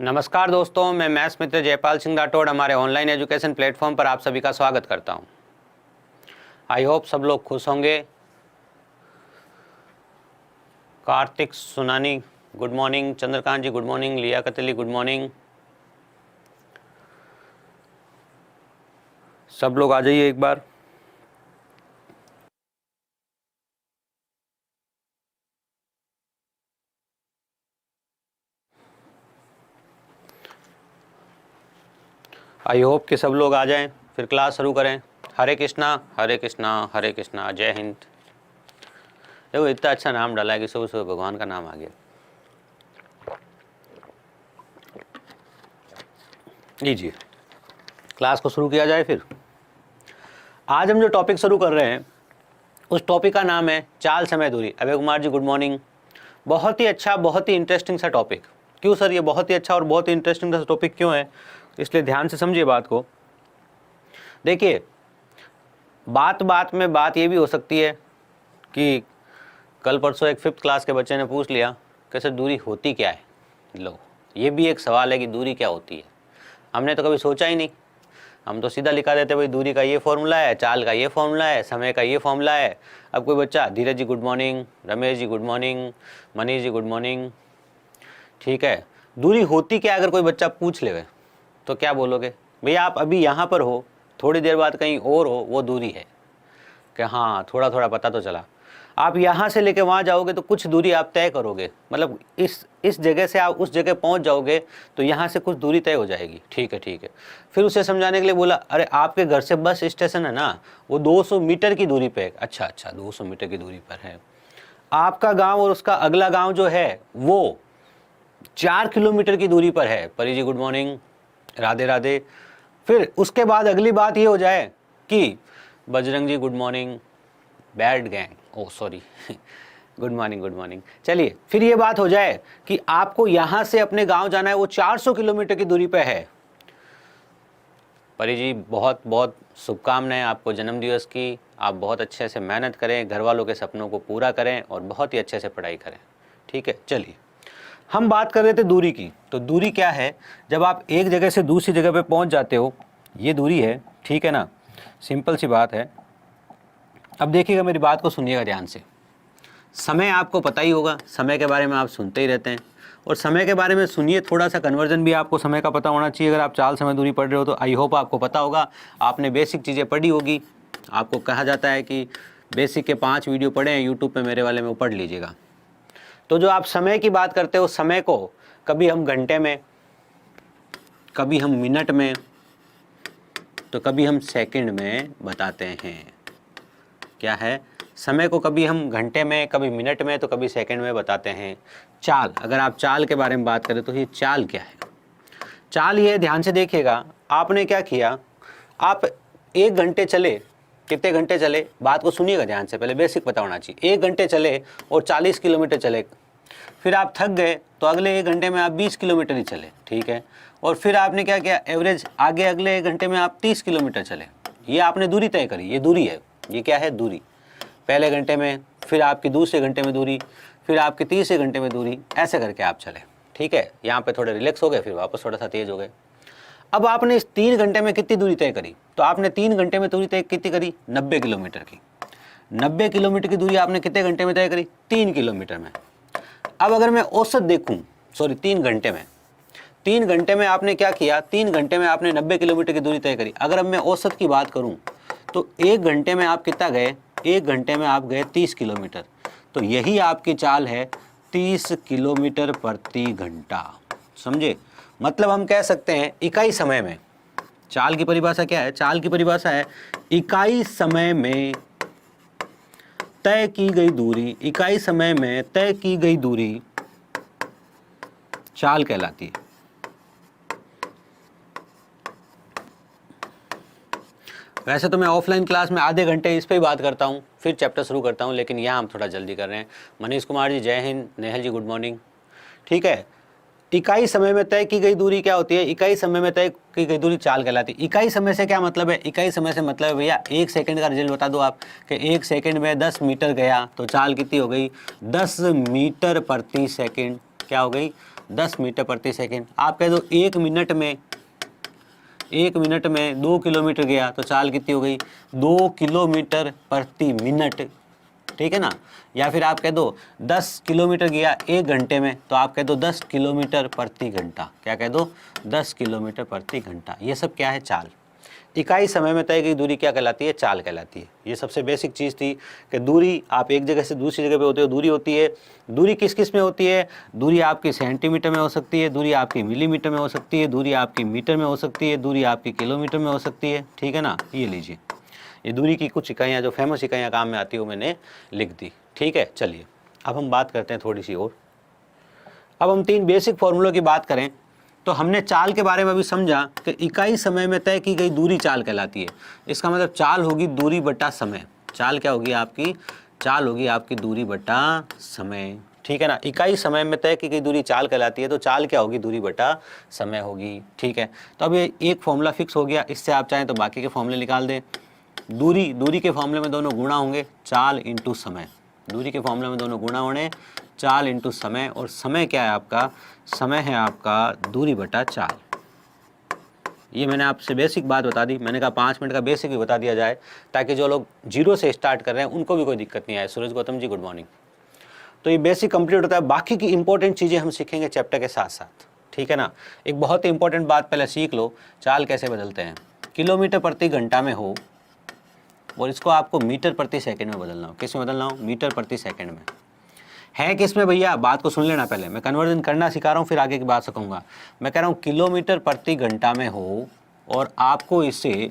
नमस्कार दोस्तों, मैं मैथ्स मित्र जयपाल सिंह राठौड़ हमारे ऑनलाइन एजुकेशन प्लेटफॉर्म पर आप सभी का स्वागत करता हूं। आई होप सब लोग खुश होंगे। कार्तिक सुनानी गुड मॉर्निंग, चंद्रकांत जी गुड मॉर्निंग, लिया कतली गुड मॉर्निंग। सब लोग आ जाइए एक बार। आई होप कि सब लोग आ जाएं, फिर क्लास शुरू करें। हरे कृष्णा हरे कृष्णा हरे कृष्णा, जय हिंद। देखो इतना अच्छा नाम डाला है कि सुबह सुबह भगवान का नाम आ गया। लीजिए क्लास को शुरू किया जाए। फिर आज हम जो टॉपिक शुरू कर रहे हैं उस टॉपिक का नाम है चाल समय दूरी। अभय कुमार जी गुड मॉर्निंग। बहुत ही अच्छा, बहुत ही इंटरेस्टिंग सा टॉपिक। क्यों सर, ये बहुत ही अच्छा और बहुत ही इंटरेस्टिंग सा टॉपिक क्यों है, इसलिए ध्यान से समझिए बात को। देखिए, बात बात में बात ये भी हो सकती है कि कल परसों एक 5th क्लास के बच्चे ने पूछ लिया कि सर दूरी होती क्या है। लो, ये भी एक सवाल है कि दूरी क्या होती है। हमने तो कभी सोचा ही नहीं, हम तो सीधा लिखा देते भाई दूरी का ये फॉर्मूला है, चाल का ये फॉर्मूला है, समय का ये फॉर्मूला है। अब कोई बच्चा धीरज जी good morning, Ramesh ji good morning, Manish ji good morning, ठीक है। दूरी होती क्या, अगर कोई बच्चा पूछ ले तो क्या बोलोगे? भैया आप अभी यहाँ पर हो, थोड़ी देर बाद कहीं और हो, वो दूरी है। कि हाँ, थोड़ा थोड़ा पता तो चला। आप यहाँ से लेके वहाँ जाओगे तो कुछ दूरी आप तय करोगे, मतलब इस जगह से आप उस जगह पहुँच जाओगे तो यहाँ से कुछ दूरी तय हो जाएगी। ठीक है ठीक है। फिर उसे समझाने के लिए बोला, अरे आपके घर से बस स्टेशन है ना, वो 200 मीटर की दूरी पे है। अच्छा अच्छा, 200 मीटर की दूरी पर है। आपका गाँव और उसका अगला गाँव जो है वो 4 किलोमीटर की दूरी पर है। Pari ji good morning, Radhe Radhe. फिर उसके बाद अगली बात ये हो जाए कि Bajrang ji good morning, bad gang, oh sorry, good morning good morning. चलिए, फिर ये बात हो जाए कि आपको यहाँ से अपने गांव जाना है, वो 400 किलोमीटर की दूरी पे है। परी जी बहुत बहुत शुभकामनाएं आपको जन्मदिवस की। आप बहुत अच्छे से मेहनत करें, घर वालों के सपनों को पूरा करें और बहुत ही अच्छे से पढ़ाई करें। ठीक है, चलिए हम बात कर रहे थे दूरी की। तो दूरी क्या है, जब आप एक जगह से दूसरी जगह पे पहुंच जाते हो, ये दूरी है। ठीक है ना, सिंपल सी बात है। अब देखिएगा, मेरी बात को सुनिएगा ध्यान से। समय आपको पता ही होगा, समय के बारे में आप सुनते ही रहते हैं, और समय के बारे में सुनिए, थोड़ा सा कन्वर्जन भी आपको समय का पता होना चाहिए। अगर आप चाल समय दूरी पढ़ रहे हो तो आई होप आपको पता होगा, आपने बेसिक चीज़ें पढ़ी होगी। आपको कहा जाता है कि बेसिक के 5 वीडियो पढ़े हैं यूट्यूब पे, मेरे वाले में वो पढ़ लीजिएगा। तो जो आप समय की बात करते हो, समय को कभी हम घंटे में, कभी हम मिनट में, तो कभी हम सेकंड में बताते हैं। क्या है, समय को कभी हम घंटे में, कभी मिनट में, तो कभी सेकंड में बताते हैं। चाल, अगर आप चाल के बारे में बात करें तो ये चाल क्या है? चाल ये, ध्यान से देखिएगा, आपने क्या किया, आप 1 घंटे चले, कितने घंटे चले, बात को सुनिएगा ध्यान से, पहले बेसिक पता होना चाहिए। 1 घंटे चले और 40 किलोमीटर चले, फिर आप थक गए तो अगले 1 घंटे में आप 20 किलोमीटर ही चले। ठीक है, और फिर आपने क्या किया, एवरेज आगे अगले 1 घंटे में आप 30 किलोमीटर चले। ये आपने दूरी तय करी, ये दूरी है। ये क्या है, दूरी। पहले घंटे में, फिर आपकी दूसरे घंटे में दूरी, फिर आपके तीसरे घंटे में दूरी, ऐसे करके आप चले। ठीक है, यहाँ पे थोड़े रिलैक्स हो गए, फिर वापस थोड़ा सा तेज हो गए। अब आपने इस 3 घंटे में कितनी दूरी तय करी, तो आपने 3 घंटे में दूरी तय कितनी करी, 90 किलोमीटर की। 90 किलोमीटर की दूरी आपने कितने घंटे में तय करी, 3 किलोमीटर में। अब अगर मैं औसत देखूं, सॉरी 3 घंटे में, 3 घंटे में आपने क्या किया, 3 घंटे में आपने 90 किलोमीटर की दूरी तय करी। अगर अब मैं औसत की बात करूं तो 1 घंटे में आप कितना गए, 1 घंटे में आप गए 30 किलोमीटर। तो यही आपकी चाल है, 30 किलोमीटर प्रति घंटा। समझे, मतलब हम कह सकते हैं इकाई समय में। चाल की परिभाषा क्या है, चाल की परिभाषा है इकाई समय में तय की गई दूरी। इकाई समय में तय की गई दूरी चाल कहलाती है। वैसे तो मैं ऑफलाइन क्लास में आधे घंटे इस पे ही बात करता हूँ, फिर चैप्टर शुरू करता हूँ, लेकिन यहाँ हम थोड़ा जल्दी कर रहे हैं। मनीष कुमार जी जय हिंद, नेहल जी गुड मॉर्निंग। ठीक है, इकाई समय में तय की गई दूरी क्या होती है, इकाई समय में तय की गई दूरी चाल कहलाती है। इकाई समय से क्या मतलब है, इकाई समय से मतलब है भैया 1 सेकंड का रिजल्ट बता दो आप, कि 1 सेकंड में 10 मीटर गया तो चाल कितनी हो गई, 10 मीटर प्रति सेकंड। क्या हो गई, 10 मीटर प्रति सेकंड। आप कह दो 1 मिनट में 2 किलोमीटर गया तो चाल कितनी हो गई, 2 किलोमीटर प्रति मिनट, ठीक है ना। या फिर आप कह दो 10 किलोमीटर गया 1 घंटे में, तो आप कह दो 10 किलोमीटर प्रति घंटा। क्या कह दो, 10 किलोमीटर प्रति घंटा। ये सब क्या है, चाल। इकाई समय में तय की दूरी क्या कहलाती है, चाल कहलाती है। ये सबसे बेसिक चीज़ थी कि दूरी आप एक जगह से दूसरी जगह पे होते हो, दूरी होती है। दूरी किस किस में होती है, दूरी आपकी सेंटीमीटर में हो सकती है, दूरी आपकी मिलीमीटर में हो सकती है, दूरी आपकी मीटर में हो सकती है, दूरी आपकी किलोमीटर में हो सकती है, ठीक है ना। ये लीजिए, ये दूरी की कुछ इकाइयाँ जो फेमस इकाइयाँ काम में आती है वो मैंने लिख दी, ठीक है। चलिए अब हम बात करते हैं थोड़ी सी और। अब हम 3 बेसिक फॉर्मूलों की बात करें तो हमने चाल के बारे में भी समझा कि इकाई समय में तय की गई दूरी चाल कहलाती है। इसका मतलब चाल होगी दूरी बटा समय। चाल क्या होगी आपकी, चाल होगी आपकी दूरी बटा समय, ठीक है ना। इकाई समय में तय की गई दूरी चाल कहलाती है, तो चाल क्या होगी, दूरी बटा समय होगी, ठीक है। तो अब ये एक फॉर्मूला फिक्स हो गया, इससे आप चाहें तो बाकी के फॉर्मूले निकाल दें। दूरी के फॉर्मूले में दोनों गुणा होंगे, चाल इंटू समय। दूरी के फॉर्मूले में दोनों गुणा होने, चाल इंटू समय। और समय क्या है आपका, समय है आपका दूरी बटा चाल। ये मैंने आपसे बेसिक बात बता दी। मैंने कहा 5 मिनट का बेसिक भी बता दिया जाए ताकि जो लोग जीरो से स्टार्ट कर रहे हैं उनको भी कोई दिक्कत नहीं आए। सूरज गौतम जी गुड मॉर्निंग। तो ये बेसिक कंप्लीट होता है। बाकी की इंपॉर्टेंट चीज़ें हम सीखेंगे चैप्टर के साथ साथ, ठीक है ना। एक बहुत ही इंपॉर्टेंट बात पहले सीख लो, चाल कैसे बदलते हैं। किलोमीटर प्रति घंटा में हो और इसको आपको मीटर प्रति सेकंड में बदलना हो। किस में बदलना हो, मीटर प्रति सेकंड में। है किस में भैया, बात को सुन लेना पहले। मैं कन्वर्जन करना सिखा रहा हूँ, फिर आगे की बात कहूँगा। मैं कह रहा हूँ किलोमीटर प्रति घंटा में हो और आपको इसे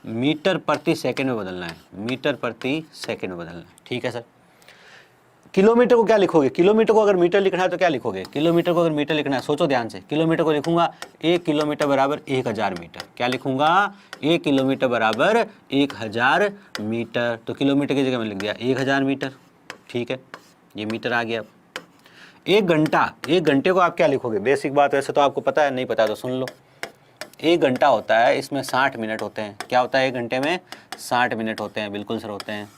मीटर प्रति सेकंड में बदलना है। मीटर प्रति सेकंड में बदलना है, ठीक है सर। किलोमीटर को क्या लिखोगे, किलोमीटर को अगर मीटर लिखना है तो क्या लिखोगे, किलोमीटर को अगर मीटर लिखना है, सोचो ध्यान से। किलोमीटर को लिखूंगा 1 किलोमीटर बराबर 1000 मीटर। क्या लिखूंगा, 1 किलोमीटर बराबर 1000 मीटर। तो किलोमीटर की जगह मैंने लिख दिया 1000 मीटर, ठीक है। ये मीटर आ गया। 1 घंटा, 1 घंटे को आप क्या लिखोगे, बेसिक बात वैसे तो आपको पता है, नहीं पता तो सुन लो। 1 घंटा होता है, इसमें 60 मिनट होते हैं। क्या होता है, 1 घंटे में 60 मिनट होते हैं, बिल्कुल सर होते हैं।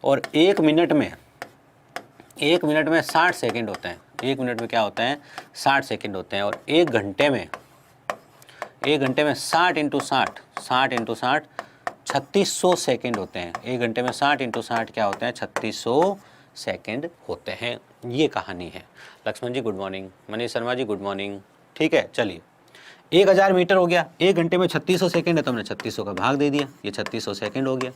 और 1 मिनट में 60 सेकंड होते हैं। 1 मिनट में क्या होते हैं, 60 सेकंड होते हैं। और 1 घंटे में 60 इंटू 60 3600 सेकंड होते हैं। 1 घंटे में 60 इंटू 60 क्या होते हैं, 3600 सेकंड होते हैं। ये कहानी है। लक्ष्मण जी good morning, Manish Sharma ji good morning, ठीक है। चलिए 1000 मीटर हो गया, 1 घंटे में 3600 सेकंड है तो हमने 3600 का भाग दे दिया, ये 3600 सेकंड हो गया,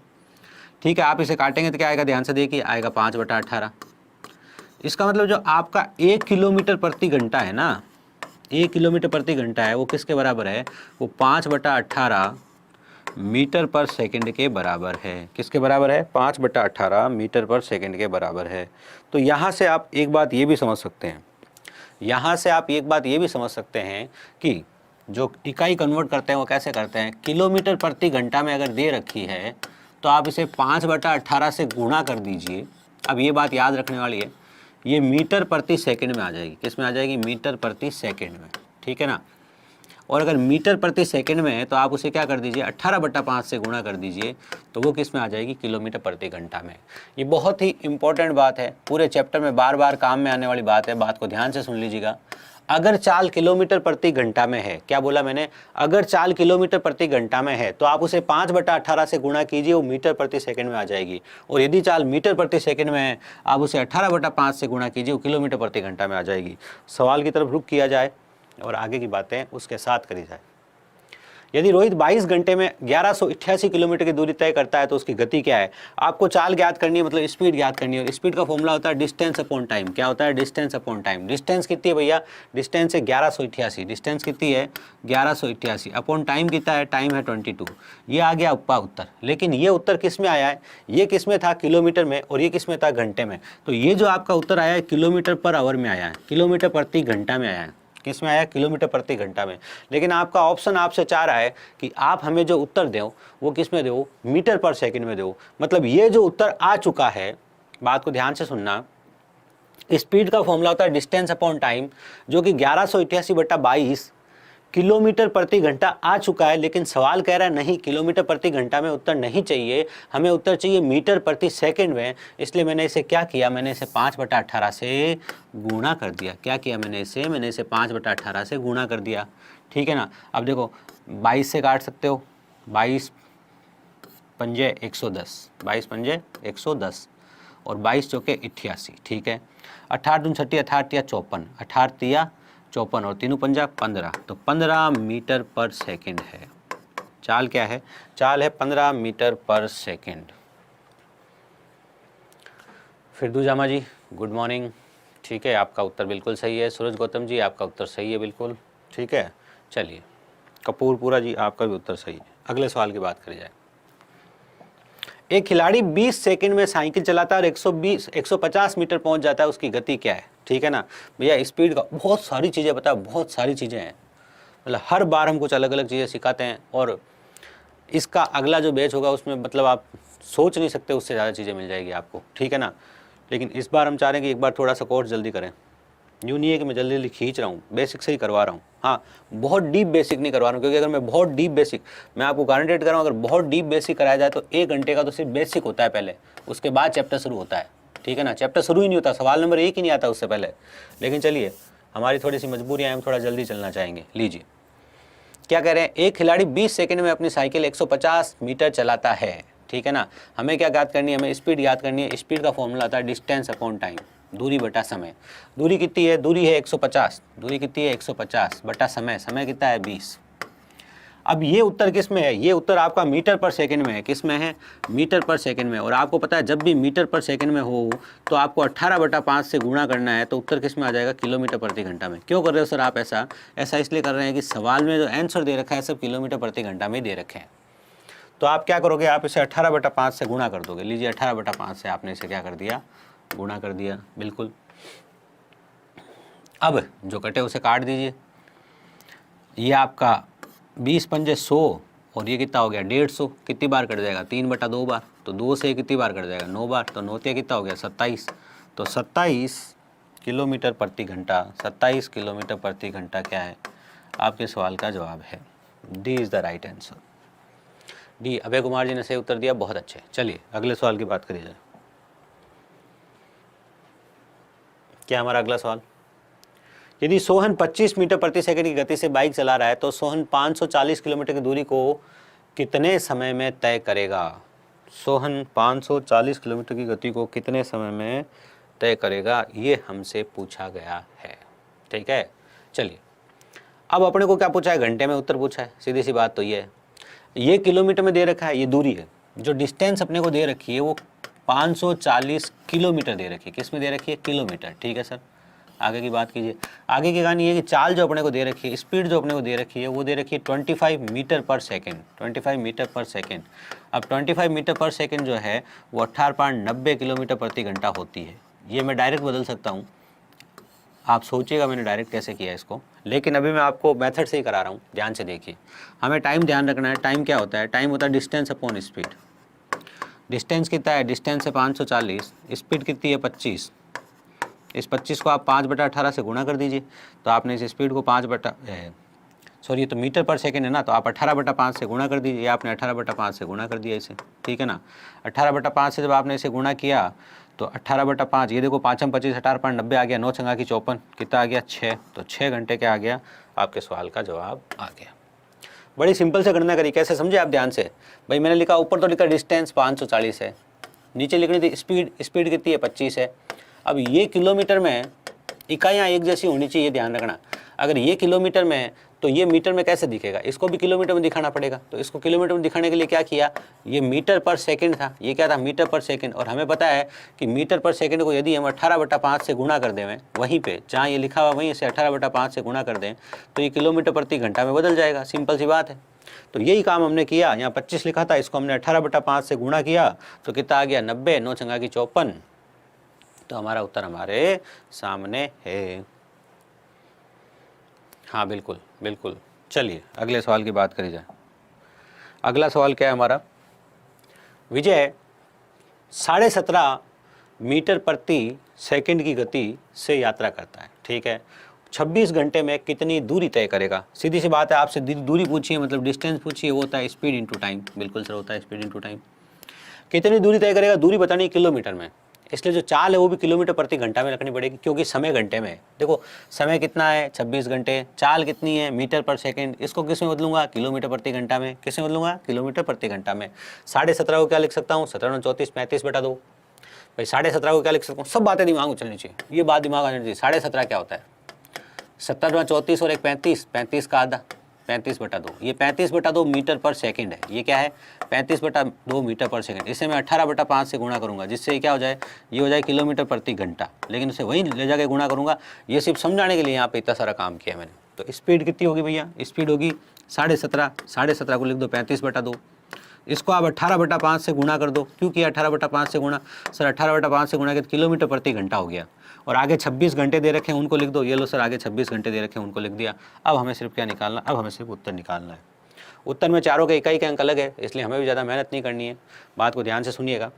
ठीक है। आप इसे काटेंगे तो क्या आएगा, ध्यान से देखिए, आएगा 5/18। इसका मतलब जो आपका 1 किलोमीटर प्रति घंटा है ना, 1 किलोमीटर प्रति घंटा है, वो किसके बराबर है, वो 5/18 मीटर पर सेकंड के बराबर है। किसके बराबर है, 5/18 मीटर पर सेकंड के बराबर है। तो यहाँ से आप एक बात ये भी समझ सकते हैं, यहाँ से आप एक बात ये भी समझ सकते हैं कि जो इकाई कन्वर्ट करते हैं वो कैसे करते हैं। किलोमीटर प्रति घंटा में अगर दे रखी है तो आप इसे 5/18 से गुणा कर दीजिए। अब ये बात याद रखने वाली है, ये मीटर प्रति सेकंड में आ जाएगी। किस में आ जाएगी, मीटर प्रति सेकंड में, ठीक है ना। और अगर मीटर प्रति सेकंड में है तो आप उसे क्या कर दीजिए, 18/5 से गुणा कर दीजिए, तो वो किस में आ जाएगी, किलोमीटर प्रति घंटा में। ये बहुत ही इंपॉर्टेंट बात है, पूरे चैप्टर में बार बार काम में आने वाली बात है। बात को ध्यान से सुन लीजिएगा। अगर चाल किलोमीटर प्रति घंटा में है, क्या बोला मैंने, अगर चाल किलोमीटर प्रति घंटा में है तो आप उसे 5/18 से गुणा कीजिए, वो मीटर प्रति सेकंड में आ जाएगी। और यदि चाल मीटर प्रति सेकंड में है, आप उसे 18/5 से गुणा कीजिए, वो किलोमीटर प्रति घंटा में आ जाएगी। सवाल की तरफ रुख किया जाए और आगे की बातें उसके साथ करी जाए। यदि रोहित 22 घंटे में 1188 किलोमीटर की दूरी तय करता है तो उसकी गति क्या है। आपको चाल ज्ञात करनी है, मतलब स्पीड ज्ञात करनी है। और स्पीड का फॉर्मूला होता है डिस्टेंस अपॉन टाइम। क्या होता है, डिस्टेंस अपॉन टाइम। डिस्टेंस कितनी है भैया, डिस्टेंस है 1188। डिस्टेंस कितनी है, 1188 अपॉन टाइम कितना है, टाइम है 22। ये आ गया आपका उत्तर। लेकिन ये उत्तर किस में आया है, ये किस में था, किलोमीटर में, और ये किस में था, घंटे में। तो ये जो आपका उत्तर आया है किलोमीटर पर आवर में आया है, किलोमीटर प्रति घंटा में आया है। किस में आया, किलोमीटर प्रति घंटा में। लेकिन आपका ऑप्शन आपसे चाह रहा है कि आप हमें जो उत्तर दो वो किस में दो, मीटर पर सेकंड में दो। मतलब ये जो उत्तर आ चुका है, बात को ध्यान से सुनना, स्पीड का फॉर्मूला होता है डिस्टेंस अपॉन टाइम, जो कि 1188/22 किलोमीटर प्रति घंटा आ चुका है, लेकिन सवाल कह रहा है नहीं किलोमीटर प्रति घंटा में उत्तर नहीं चाहिए, हमें उत्तर चाहिए मीटर प्रति सेकंड में। इसलिए मैंने इसे क्या किया, मैंने इसे 5/18 से गुणा कर दिया। क्या किया मैंने इसे 5/18 से गुणा कर दिया, ठीक है ना। अब देखो 22 से काट सकते हो, 22 पंजे 110, 22 पंजे 110 और 22 चौके 88, ठीक है। 18 दूनी 36, 18 तिया 54, 18 तिया 54 और 3 पंजा 15, तो 15 मीटर पर सेकंड है। चाल क्या है, चाल है 15 मीटर पर सेकंड। फिर दूजामा जी गुड मॉर्निंग, ठीक है, आपका उत्तर बिल्कुल सही है। सूरज गौतम जी आपका उत्तर सही है बिल्कुल, ठीक है। चलिए कपूरपुरा जी आपका भी उत्तर सही है। अगले सवाल की बात करी जाए। एक खिलाड़ी 20 सेकंड में साइकिल चलाता है और 150 मीटर पहुंच जाता है, उसकी गति क्या है, ठीक है ना। भैया स्पीड का बहुत सारी चीज़ें पता है, बहुत सारी चीज़ें हैं, मतलब हर बार हम कुछ अलग अलग चीज़ें सिखाते हैं। और इसका अगला जो बैच होगा उसमें मतलब आप सोच नहीं सकते उससे ज़्यादा चीज़ें मिल जाएगी आपको, ठीक है ना। लेकिन इस बार हम चाह रहे हैं कि एक बार थोड़ा सा कोर्स जल्दी करें। यूँ नहीं है कि मैं जल्दी जल्दी खींच रहा हूँ, बेसिक से ही करवा रहा हूँ। हाँ, बहुत डीप बेसिक नहीं करवा रहा हूँ, क्योंकि अगर मैं बहुत डीप बेसिक, मैं आपको गारंटेड कर रहा हूँ, अगर बहुत डीप बेसिक कराया जाए तो 1 घंटे का तो सिर्फ बेसिक होता है पहले, उसके बाद चैप्टर शुरू होता है, ठीक है ना। चैप्टर शुरू ही नहीं होता, सवाल नंबर 1 ही नहीं आता उससे पहले। लेकिन चलिए हमारी थोड़ी सी मजबूरियाँ, हम थोड़ा जल्दी चलना चाहेंगे। लीजिए क्या कह रहे हैं, एक खिलाड़ी 20 सेकंड में अपनी साइकिल 150 मीटर चलाता है, ठीक है ना। हमें क्या याद करनी है, हमें स्पीड याद करनी है। स्पीड का फॉर्मूला आता है डिस्टेंस अपॉन टाइम, दूरी बटा समय। दूरी कितनी है, दूरी है 150, दूरी कितनी है 150 बटा समय, समय कितना है 20। अब ये उत्तर किस में है, ये उत्तर आपका मीटर पर सेकंड में है। किस में है, मीटर पर सेकंड में। और आपको पता है जब भी मीटर पर सेकंड में हो तो आपको 18/5 से गुणा करना है, तो उत्तर किस में आ जाएगा, किलोमीटर प्रति घंटा में। क्यों कर रहे हो सर आप ऐसा, ऐसा इसलिए कर रहे हैं कि सवाल में जो आंसर दे रखा है सब किलोमीटर प्रति घंटा में दे रखे हैं। तो आप क्या करोगे, आप इसे 18/5 से गुणा कर दोगे। लीजिए 18/5 से आपने इसे क्या कर दिया, गुणा कर दिया, बिल्कुल। अब जो कटे उसे काट दीजिए। ये आपका 20 पंजे 100 और ये कितना हो गया 150, कितनी बार कट जाएगा 3/2 बार, तो 2 से कितनी बार कट जाएगा 9 बार, तो 9 कितना हो गया 27, तो 27 किलोमीटर प्रति घंटा। 27 किलोमीटर प्रति घंटा क्या है, आपके सवाल का जवाब है। D is the right answer. D, Abhay Kumar ji ने सही उत्तर दिया, बहुत अच्छे। चलिए अगले सवाल की बात करी जाए। क्या हमारा अगला सवाल, यदि सोहन 25 मीटर प्रति सेकंड की गति से बाइक चला रहा है तो सोहन 540 किलोमीटर की दूरी को कितने समय में तय करेगा। सोहन 540 किलोमीटर की गति को कितने समय में तय करेगा, ये हमसे पूछा गया है, ठीक है। चलिए अब अपने को क्या पूछा है, घंटे में उत्तर पूछा है, सीधी सी बात तो ये है। ये किलोमीटर में दे रखा है, ये दूरी है। जो डिस्टेंस अपने को दे रखी है वो 540 किलोमीटर दे रखी है। किस में दे रखी है, किलोमीटर, ठीक है सर। आगे की बात कीजिए। आगे की कहानी ये कि चाल जो अपने को दे रखी है, स्पीड जो अपने को दे रखी है वो दे रखी है 25 मीटर पर सेकेंड, 25 मीटर पर सेकेंड। अब 25 मीटर पर सेकेंड जो है वो 18.90 किलोमीटर प्रति घंटा होती है। ये मैं डायरेक्ट बदल सकता हूँ, आप सोचिएगा मैंने डायरेक्ट कैसे किया इसको, लेकिन अभी मैं आपको मेथड से ही करा रहा हूँ, ध्यान से देखिए। हमें टाइम ध्यान रखना है। टाइम क्या होता है, टाइम होता है डिस्टेंस अपॉन स्पीड। डिस्टेंस कितना है, डिस्टेंस है 540, स्पीड कितनी है 25। इस 25 को आप 5/18 से गुणा कर दीजिए, तो आपने इस स्पीड को ये तो मीटर पर सेकेंड है ना, तो आप 18/5 से गुणा कर दीजिए। आपने 18/5 से गुणा कर दिया इसे, ठीक है ना। 18/5 से जब आपने इसे गुणा किया तो 18/5, ये देखो 5 25 18.90 आ गया, 9 छंगा की 54, कितना आ गया 6, तो 6 घंटे क्या आ गया, आपके सवाल का जवाब आ गया। बड़ी सिंपल से गणना करी, कैसे समझे आप ध्यान से। भाई मैंने लिखा, ऊपर तो लिखा डिस्टेंस 540 है, नीचे लिखनी थी स्पीड, स्पीड कितनी है 25 है। अब ये किलोमीटर में इकाइयाँ एक जैसी होनी चाहिए, ध्यान रखना। अगर ये किलोमीटर में तो ये मीटर में कैसे दिखेगा, इसको भी किलोमीटर में दिखाना पड़ेगा। तो इसको किलोमीटर में दिखाने के लिए क्या किया, ये मीटर पर सेकंड था, ये क्या था मीटर पर सेकंड। और हमें पता है कि मीटर पर सेकंड को यदि हम 18/5 से गुणा कर दें, वहीं पे जहाँ ये लिखा हुआ वहीं से 18/5 से गुणा कर दें तो ये किलोमीटर प्रति घंटा में बदल जाएगा, सिंपल सी बात है। तो यही काम हमने किया। यहाँ 25 लिखा था, इसको हमने 18/5 से गुणा किया तो कितना आ गया 90, 9 छंगा की 54, तो हमारा उत्तर हमारे सामने है। हाँ बिल्कुल बिल्कुल। चलिए अगले सवाल की बात करी जाए। अगला सवाल क्या है हमारा, विजय 17.5 मीटर प्रति सेकंड की गति से यात्रा करता है, ठीक है। 26 घंटे में कितनी दूरी तय करेगा? सीधी सी बात है, आपसे दूरी पूछिए मतलब डिस्टेंस पूछिए, वो होता है स्पीड इनटू टाइम। बिल्कुल सर, होता है स्पीड इनटू टाइम। कितनी दूरी तय करेगा? दूरी बतानी है किलोमीटर में, इसलिए जो चाल है वो भी किलोमीटर प्रति घंटा में रखनी पड़ेगी, क्योंकि समय घंटे में है। देखो समय कितना है 26 घंटे, चाल कितनी है मीटर पर सेकंड, इसको किस में बदलूंगा? किलोमीटर प्रति घंटा में। किस में बदलूंगा? किलोमीटर प्रति घंटा में। 17.5 को क्या लिख सकता हूँ? 17 34 35 बटा 2। भाई 17.5 को क्या लिख सकता हूँ? सब बातें दिमाग में चलनी चाहिए, ये बात दिमाग आनी चाहिए। 17.5 क्या होता है? 17 34 और एक 35, 35 का आधा, 35 बटा 2। ये 35 बटा 2 मीटर पर सेकंड है। ये क्या है? 35 बटा 2 मीटर पर सेकंड। इसे मैं 18 बटा 5 से गुणा करूंगा, जिससे क्या हो जाए? ये हो जाए किलोमीटर प्रति घंटा। लेकिन उसे वहीं ले जाके गुणा करूंगा। ये सिर्फ समझाने के लिए यहाँ पे इतना सारा काम किया मैंने। तो स्पीड कितनी होगी भैया? स्पीड होगी 17.5, 17.5 को लिख दो 35 बटा 2। इसको आप 18 बटा 5 से गुणा कर दो। क्यों किया 18 बटा 5 से गुणा? सर 18 बटा 5 से गुणा किया तो किलोमीटर प्रति घंटा हो गया। और आगे 26 घंटे दे रखे हैं, उनको लिख दो। ये लो सर, आगे 26 घंटे दे रखे हैं, उनको लिख दिया। अब हमें सिर्फ क्या निकालना? अब हमें सिर्फ उत्तर निकालना है। उत्तर में चारों के इकाई के अंक अलग है, इसलिए हमें भी ज़्यादा मेहनत नहीं करनी है। बात को ध्यान से सुनिएगा।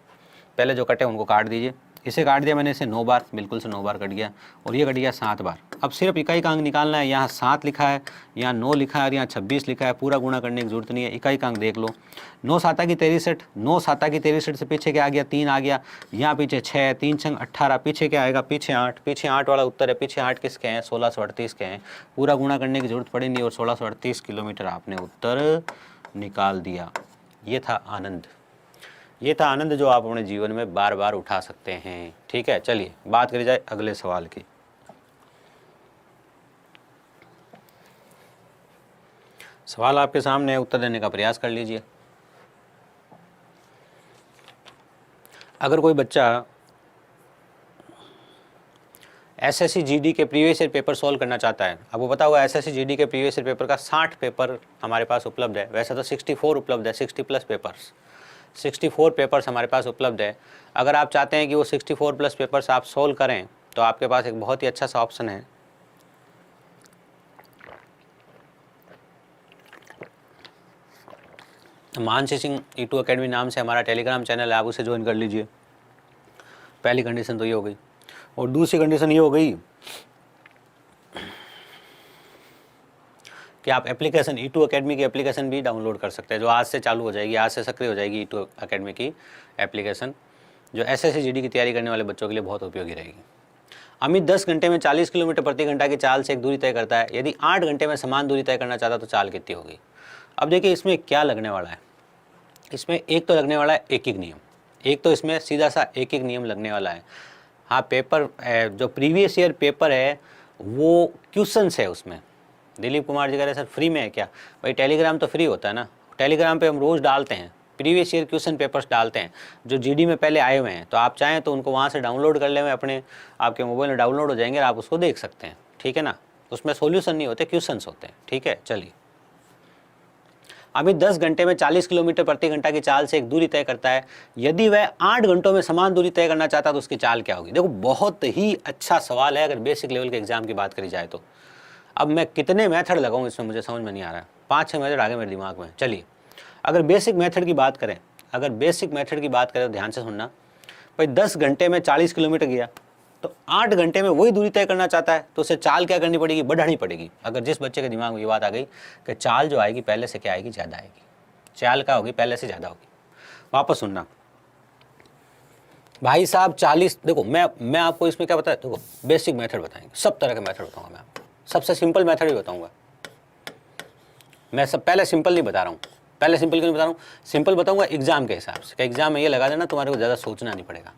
पहले जो कटे उनको काट दीजिए। इसे काट दिया मैंने, इसे 9 बार, बिल्कुल से 9 बार कट गया, और ये कट गया 7 बार। अब सिर्फ इकाई का अंक निकालना है। यहाँ 7 लिखा है, यहाँ 9 लिखा है और यहाँ 26 लिखा है। पूरा गुणा करने की जरूरत नहीं है, इकाई का अंक देख लो। 9 7 की 63, 9 7 की 63 से पीछे क्या आ गया? 3 आ गया। यहाँ पीछे 6, 3 6 18, पीछे क्या आएगा? पीछे 8। पीछे 8 वाला उत्तर है। पीछे 8 किसके हैं? 1638 के हैं। पूरा गुणा करने की जरूरत पड़ी नहीं और 1638 किलोमीटर आपने उत्तर निकाल दिया। ये था आनंद, ये था आनंद जो आप अपने जीवन में बार बार उठा सकते हैं। ठीक है, चलिए बात करी जाए अगले सवाल की। सवाल आपके सामने है, उत्तर देने का प्रयास कर लीजिए। अगर कोई बच्चा एसएससी जीडी के प्रीवियस ईयर पेपर सॉल्व करना चाहता है, आपको पता होगा एसएससी जीडी के प्रीवियस ईयर पेपर का 60 पेपर हमारे पास उपलब्ध है। वैसे तो 64 उपलब्ध है, 60 प्लस पेपर्स, 64 पेपर्स हमारे पास उपलब्ध है। अगर आप चाहते हैं कि वो 64 प्लस पेपर्स आप सोल्व करें, तो आपके पास एक बहुत ही अच्छा सा ऑप्शन है। मानसी सिंह E2 अकेडमी नाम से हमारा टेलीग्राम चैनल है, आप उसे ज्वाइन कर लीजिए। पहली कंडीशन तो ये हो गई। और दूसरी कंडीशन ये हो गई कि आप एप्लीकेशन E2 अकेडमी की एप्लीकेशन भी डाउनलोड कर सकते हैं, जो आज से चालू हो जाएगी, आज से सक्रिय हो जाएगी E2 अकेडमी की एप्लीकेशन, जो एसएससी जीडी की तैयारी करने वाले बच्चों के लिए बहुत उपयोगी रहेगी। अमित 10 घंटे में 40 किलोमीटर प्रति घंटा की चाल से एक दूरी तय करता है। यदि 8 घंटे में समान दूरी तय करना चाहता तो चाल कितनी होगी? अब देखिए इसमें क्या लगने वाला है। इसमें एक तो लगने वाला है एक एक नियम, एक तो इसमें सीधा सा एक एक नियम लगने वाला है। हाँ, पेपर जो प्रीवियस ईयर पेपर है वो क्वेश्चंस है उसमें। दिलीप कुमार जी कह रहे हैं सर फ्री में है क्या? भाई टेलीग्राम तो फ्री होता है ना, टेलीग्राम पे हम रोज़ डालते हैं, प्रीवियस ईयर क्वेश्चन पेपर्स डालते हैं जो जीडी में पहले आए हुए हैं। तो आप चाहें तो उनको वहाँ से डाउनलोड कर लें, अपने आपके मोबाइल में डाउनलोड हो जाएंगे और आप उसको देख सकते हैं। ठीक है ना, उसमें सोल्यूशन नहीं होते, क्वेश्चंस होते हैं। ठीक है, चलिए। अमित 10 घंटे में 40 किलोमीटर प्रति घंटा की चाल से एक दूरी तय करता है। यदि वह 8 घंटों में समान दूरी तय करना चाहता तो उसकी चाल क्या होगी? देखो बहुत ही अच्छा सवाल है अगर बेसिक लेवल के एग्जाम की बात करी जाए तो। अब मैं कितने मेथड लगाऊं इसमें मुझे समझ में नहीं आ रहा है, 5-6 मेथड आगे मेरे दिमाग में। चलिए अगर बेसिक मेथड की बात करें, अगर बेसिक मेथड की बात करें तो ध्यान से सुनना। भाई 10 घंटे में 40 किलोमीटर गया तो 8 घंटे में वही दूरी तय करना चाहता है तो उसे चाल क्या करनी पड़ेगी? बढ़ानी पड़ेगी। अगर जिस बच्चे के दिमाग में ये बात आ गई कि चाल जो आएगी पहले से क्या आएगी? ज़्यादा आएगी। चाल क्या होगी? पहले से ज़्यादा होगी। वापस सुनना भाई साहब 40, देखो मैं आपको इसमें क्या बताया, देखो बेसिक मेथड बताएंगे, सब तरह के मेथड बताऊंगा मैं आपको, सबसे सिंपल मेथड भी बताऊंगा मैं। सब पहले सिंपल नहीं बता रहा हूँ, पहले सिंपल क्यों नहीं बता रहा हूँ? सिंपल बताऊंगा एग्जाम के हिसाब से, एग्जाम में ये लगा देना तुम्हारे को ज़्यादा सोचना नहीं पड़ेगा।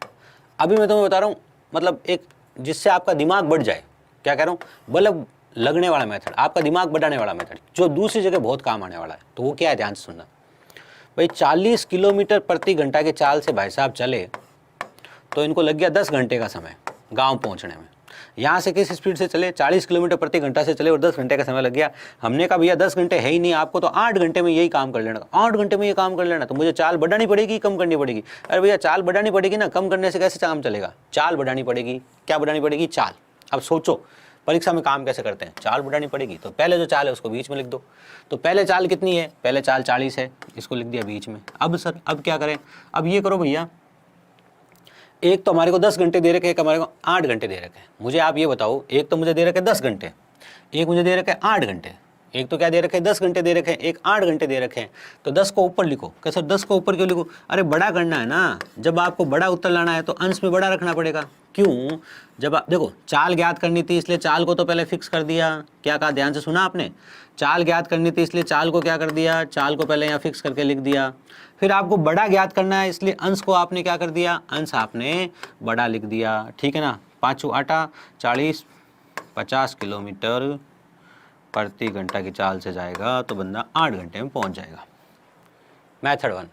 अभी मैं तुम्हें बता रहा हूँ मतलब एक जिससे आपका दिमाग बढ़ जाए। क्या कह रहा हूँ? बल्ब लगने वाला मेथड, आपका दिमाग बढ़ाने वाला मेथड, जो दूसरी जगह बहुत काम आने वाला है। तो वो क्या है? ध्यान से सुनना भाई। 40 किलोमीटर प्रति घंटा के चाल से भाई साहब चले तो इनको लग गया 10 घंटे का समय गांव पहुंचने में। यहाँ से किस स्पीड से चले? 40 किलोमीटर प्रति घंटा से चले और 10 घंटे का समय लग गया। हमने कहा भैया 10 घंटे है ही नहीं आपको, तो 8 घंटे में यही काम कर लेना। 8 घंटे में ये काम कर लेना तो मुझे चाल बढ़ानी पड़ेगी, कम करनी पड़ेगी? अरे भैया चाल बढ़ानी पड़ेगी ना, कम करने से कैसे काम चलेगा? चाल बढ़ानी पड़ेगी। क्या बढ़ानी पड़ेगी? चाल। अब सोचो परीक्षा में काम कैसे करते हैं? चाल बढ़ानी पड़ेगी। तो पहले जो चाल है उसको बीच में लिख दो। तो पहले चाल कितनी है? पहले चाल 40 है, इसको लिख दिया बीच में। अब सर अब क्या करें? अब ये करो भैया, एक तो हमारे को 10 घंटे दे रखे, एक हमारे को 8 घंटे दे रखे हैं। मुझे आप ये बताओ, एक तो मुझे दे रखे 10 घंटे एक मुझे दे रखे 8 घंटे, एक तो क्या दे रखे 10 घंटे दे रखे हैं, एक 8 घंटे दे रखे हैं, तो 10 को ऊपर लिखो। क्या सर 10 को ऊपर क्यों लिखो? अरे बड़ा करना है ना, जब आपको बड़ा उत्तर लाना है तो अंश में बड़ा रखना पड़ेगा। क्यों? जब आप देखो चाल ज्ञात करनी थी इसलिए चाल को तो पहले फिक्स कर दिया। क्या कहा, ध्यान से सुना आपने? चाल ज्ञात करनी थी इसलिए चाल को क्या कर दिया, चाल को पहले यहाँ फिक्स करके लिख दिया। फिर आपको बड़ा ज्ञात करना है इसलिए अंश को आपने क्या कर दिया, अंश आपने बड़ा लिख दिया। ठीक है ना, 5 आटा 40 50 किलोमीटर प्रति घंटा की चाल से जाएगा तो बंदा 8 घंटे में पहुंच जाएगा। मेथड 1,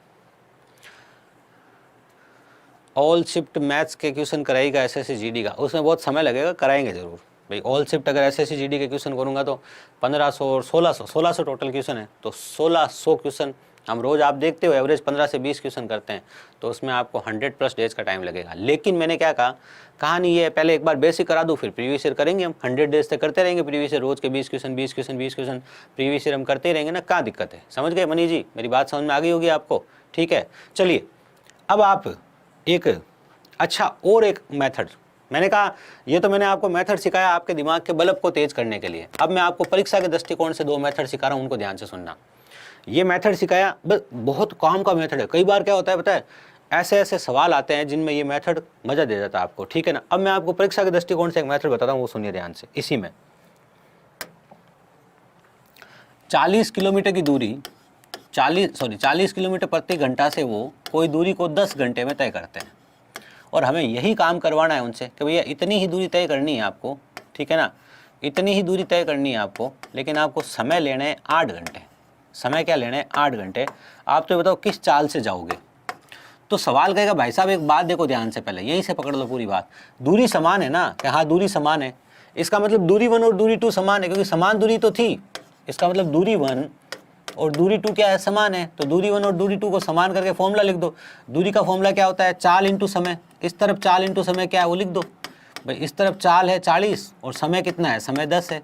ऑल शिफ्ट मैथ्स के क्वेश्चन कराएगा एसएससी जीडी का, उसमें बहुत समय लगेगा, कराएंगे जरूर भाई। ऑल शिफ्ट अगर एसएससी जीडी के क्वेश्चन करूंगा तो 1500 और 1600 टोटल क्वेश्चन है, तो 1600 क्वेश्चन हम रोज, आप देखते हो एवरेज 15 से 20 क्वेश्चन करते हैं, तो उसमें आपको 100+ डेज का टाइम लगेगा। लेकिन मैंने क्या कहा, कहानी ये है, पहले एक बार बेसिक करा दूं, फिर प्रीवियस ईयर करेंगे हम। 100 डेज तक करते रहेंगे प्रीवियस ईयर, रोज के 20 question 20 question 20 question previous year हम करते रहेंगे ना, क्या दिक्कत है? समझ गए मनी जी? मेरी बात समझ में आ गई होगी आपको? ठीक है, चलिए अब आप एक अच्छा और एक मेथड, मैंने कहा ये तो मैंने आपको मेथड सिखाया आपके दिमाग के बल्ब को तेज करने के लिए। अब मैं आपको परीक्षा के दृष्टिकोण से 2 मेथड सिखा रहा हूं, उनको ध्यान से सुनना। ये मेथड सिखाया, बस बहुत काम का मेथड है। कई बार क्या होता है पता है, ऐसे ऐसे सवाल आते हैं जिनमें ये मेथड मजा दे जाता है आपको। ठीक है ना, अब मैं आपको परीक्षा के दृष्टिकोण से एक मेथड बताता हूँ, वो सुनिए ध्यान से। इसी में 40 किलोमीटर की दूरी 40 किलोमीटर प्रति घंटा से वो कोई दूरी को 10 घंटे में तय करते हैं, और हमें यही काम करवाना है उनसे कि भैया इतनी ही दूरी तय करनी है आपको। ठीक है ना, इतनी ही दूरी तय करनी है आपको, लेकिन आपको समय लेने हैं 8 घंटे। समय क्या लेने हैं? 8 घंटे। आप तो बताओ किस चाल से जाओगे? तो सवाल कहेगा भाई साहब एक बात देखो ध्यान से, पहले यहीं से पकड़ लो पूरी बात। दूरी समान है ना, कि हाँ दूरी समान है, इसका मतलब दूरी 1 और दूरी 2 समान है, क्योंकि समान दूरी तो थी। इसका मतलब दूरी 1 और दूरी 2 क्या है? समान है। तो दूरी 1 और दूरी 2 को समान करके फॉर्मूला लिख दो। दूरी का फॉर्मूला क्या होता है? चाल इंटू समय। इस तरफ चाल इंटू समय क्या है वो लिख दो भाई। इस तरफ चाल है 40 और समय कितना है? समय 10 है,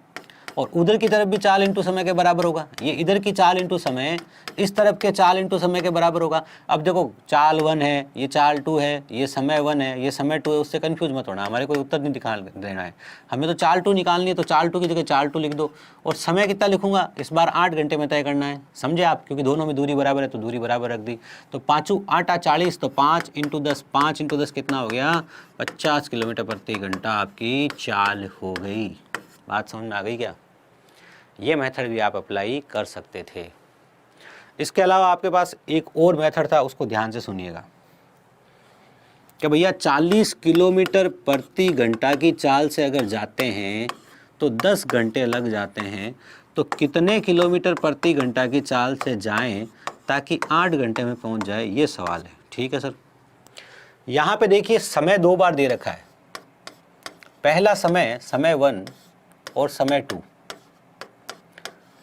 और उधर की तरफ भी चाल इंटू समय के बराबर होगा। ये इधर की चाल इंटू समय इस तरफ के चाल इंटू समय के बराबर होगा। अब देखो चाल 1 है, ये चाल 2 है, ये समय 1 है, ये समय 2 है, उससे कंफ्यूज मत होना। हमारे कोई उत्तर नहीं दिखा देना है, हमें तो चाल 2 निकालनी है, तो चाल 2 की जगह चाल 2 लिख दो। और समय कितना लिखूंगा इस बार? 8 घंटे में तय करना है। समझे आप? क्योंकि दोनों में दूरी बराबर है तो दूरी बराबर रख दी। तो 5 8 40, तो 5 × 10, 5 × 10 कितना हो गया? 50 किलोमीटर प्रति घंटा आपकी चाल हो गई। बात समझ में आ गई क्या? ये मेथड भी आप अप्लाई कर सकते थे। इसके अलावा आपके पास एक और मेथड था, उसको ध्यान से सुनिएगा कि भैया 40 किलोमीटर प्रति घंटा की चाल से अगर जाते हैं तो 10 घंटे लग जाते हैं, तो कितने किलोमीटर प्रति घंटा की चाल से जाएं ताकि 8 घंटे में पहुंच जाए? ये सवाल है। ठीक है सर, यहाँ पे देखिए समय 2 बार दे रखा है। पहला समय 1 और समय 2।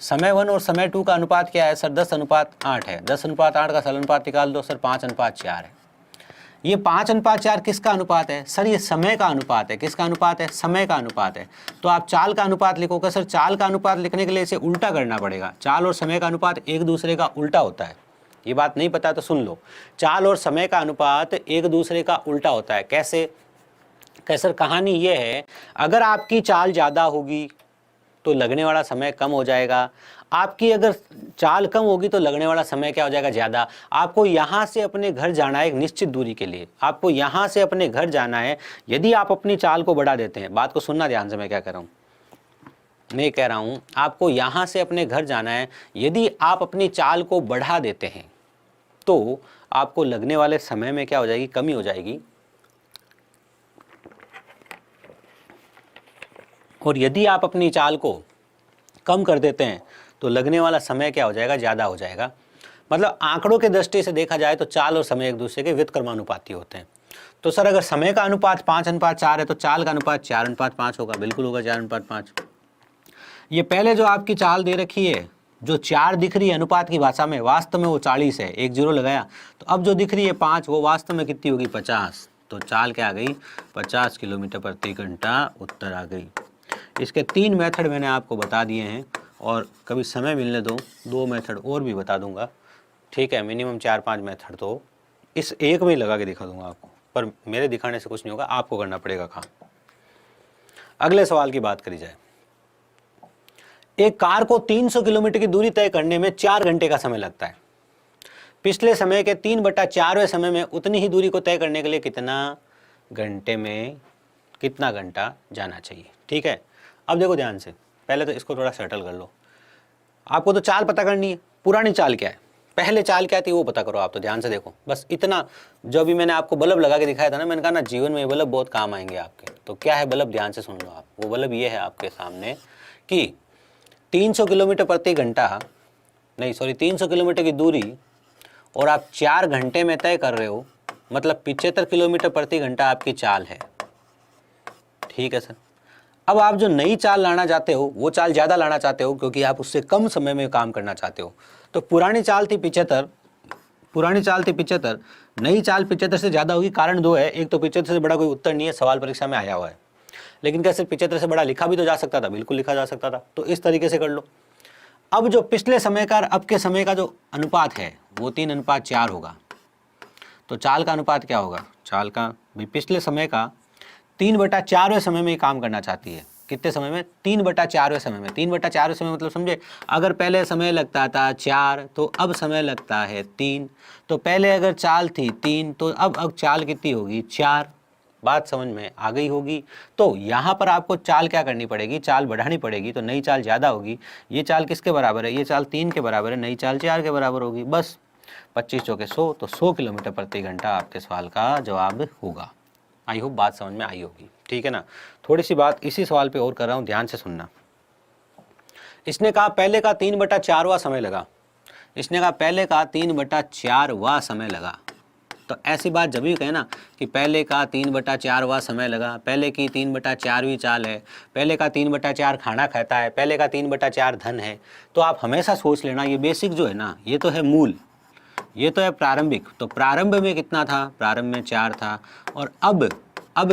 समय 1 और समय 2 का अनुपात क्या है सर? 10:8 है। 10:8 का सरल अनुपात निकाल दो सर, 5:4 है। ये 5:4 किसका अनुपात है सर? ये समय का अनुपात है। किसका अनुपात है? समय का अनुपात है। तो आप चाल का अनुपात लिखोगे सर। चाल का अनुपात लिखने के लिए इसे उल्टा करना पड़ेगा। चाल और समय का अनुपात एक दूसरे का उल्टा होता है। ये बात नहीं पता तो सुन लो, चाल और समय का अनुपात एक दूसरे का उल्टा होता है। कैसे? सर कहानी ये है, अगर आपकी चाल ज़्यादा होगी तो लगने वाला समय कम हो जाएगा। आपकी अगर चाल कम होगी तो लगने वाला समय क्या हो जाएगा? ज़्यादा। आपको यहाँ से अपने घर जाना है एक निश्चित दूरी के लिए, आपको यहाँ से अपने घर जाना है। यदि आप अपनी चाल को बढ़ा देते हैं, बात को सुनना ध्यान से, मैं क्या कह रहा हूँ, मैं कह रहा हूँ आपको यहाँ से अपने घर जाना है। यदि आप अपनी चाल को बढ़ा देते हैं तो आपको लगने वाले समय में क्या हो जाएगी? कमी हो जाएगी। और यदि आप अपनी चाल को कम कर देते हैं तो लगने वाला समय क्या हो जाएगा? ज़्यादा हो जाएगा। मतलब आंकड़ों के दृष्टि से देखा जाए तो चाल और समय एक दूसरे के व्युत्क्रमानुपाती होते हैं। तो सर अगर समय का अनुपात 5:4 है तो चाल का अनुपात 4:5 होगा। बिल्कुल होगा 4:5। ये पहले जो आपकी चाल दे रखी है, जो 4 दिख रही है अनुपात की भाषा में, वास्तव में वो 40 है। 1 0 लगाया तो अब जो दिख रही है 5, वो वास्तव में कितनी होगी? 50। तो चाल क्या आ गई? 50 किलोमीटर प्रति घंटा उत्तर आ गई। इसके 3 मेथड मैंने आपको बता दिए हैं, और कभी समय मिलने दो 2 मेथड और भी बता दूंगा। ठीक है, मिनिमम 4-5 मेथड तो इस एक में ही लगा के दिखा दूंगा आपको, पर मेरे दिखाने से कुछ नहीं होगा, आपको करना पड़ेगा काम। अगले सवाल की बात करी जाए। एक कार को 300 किलोमीटर की दूरी तय करने में 4 घंटे का समय लगता है। पिछले समय के 3/4वें समय में उतनी ही दूरी को तय करने के लिए कितना घंटा जाना चाहिए। ठीक है, अब देखो ध्यान से, पहले तो इसको थोड़ा सेटल कर लो। आपको तो चाल पता करनी है, पुरानी चाल क्या है, पहले चाल क्या थी वो पता करो। आप तो ध्यान से देखो, बस इतना। जो अभी मैंने आपको बल्ब लगा के दिखाया था ना, मैंने कहा ना जीवन में ये बल्ब बहुत काम आएंगे आपके। तो क्या है बल्ब, ध्यान से सुन लो आप। वो बल्ब ये है आपके सामने कि 300 किलोमीटर प्रति घंटा, नहीं सॉरी 300 किलोमीटर की दूरी और आप 4 घंटे में तय कर रहे हो, मतलब 75 किलोमीटर प्रति घंटा आपकी चाल है। ठीक है सर। अब आप जो नई चाल लाना चाहते हो वो चाल ज़्यादा लाना चाहते हो, क्योंकि आप उससे कम समय में काम करना चाहते हो। तो पुरानी चाल थी 75, नई चाल 75 से ज़्यादा होगी। कारण दो है, एक तो 75 से बड़ा कोई उत्तर नहीं है, सवाल परीक्षा में आया हुआ है। लेकिन क्या सिर्फ 75 से बड़ा लिखा भी तो जा सकता था? बिल्कुल लिखा जा सकता था। तो इस तरीके से कर लो। अब जो पिछले समय का और अब के समय का जो अनुपात है वो 3:4 होगा। तो चाल का अनुपात क्या होगा? चाल का भी पिछले समय का 3/4वें समय में काम करना चाहती है। कितने समय में? 3/4वें समय में। 3/4वें समय मतलब समझे, अगर पहले समय लगता था 4 तो अब समय लगता है 3। तो पहले अगर चाल थी 3 तो अब चाल कितनी होगी? 4। बात समझ में आ गई होगी। तो यहाँ पर आपको चाल क्या करनी पड़ेगी? चाल बढ़ानी पड़ेगी। तो नई चाल ज़्यादा होगी। ये चाल किसके बराबर है? ये चाल 3 के बराबर है, नई चाल 4 के बराबर होगी। बस 25 चौके 100, तो 100 किलोमीटर प्रति घंटा आपके सवाल का जवाब होगा। आई होप बात समझ में आई होगी। ठीक है ना। थोड़ी सी बात इसी सवाल पे और कर रहा हूँ, ध्यान से सुनना। इसने कहा पहले का 3/4वां समय लगा। इसने कहा पहले का 3/4वां समय लगा। तो ऐसी बात जब भी कहे ना कि पहले का 3/4वां समय लगा, पहले की 3/4वीं चाल है, पहले का 3/4 खाना खाता है, पहले का 3/4 धन है, तो आप हमेशा सोच लेना ये बेसिक जो है ना, ये तो है मूल, ये तो है प्रारंभिक। तो प्रारंभ में कितना था? प्रारंभ में 4 था। और अब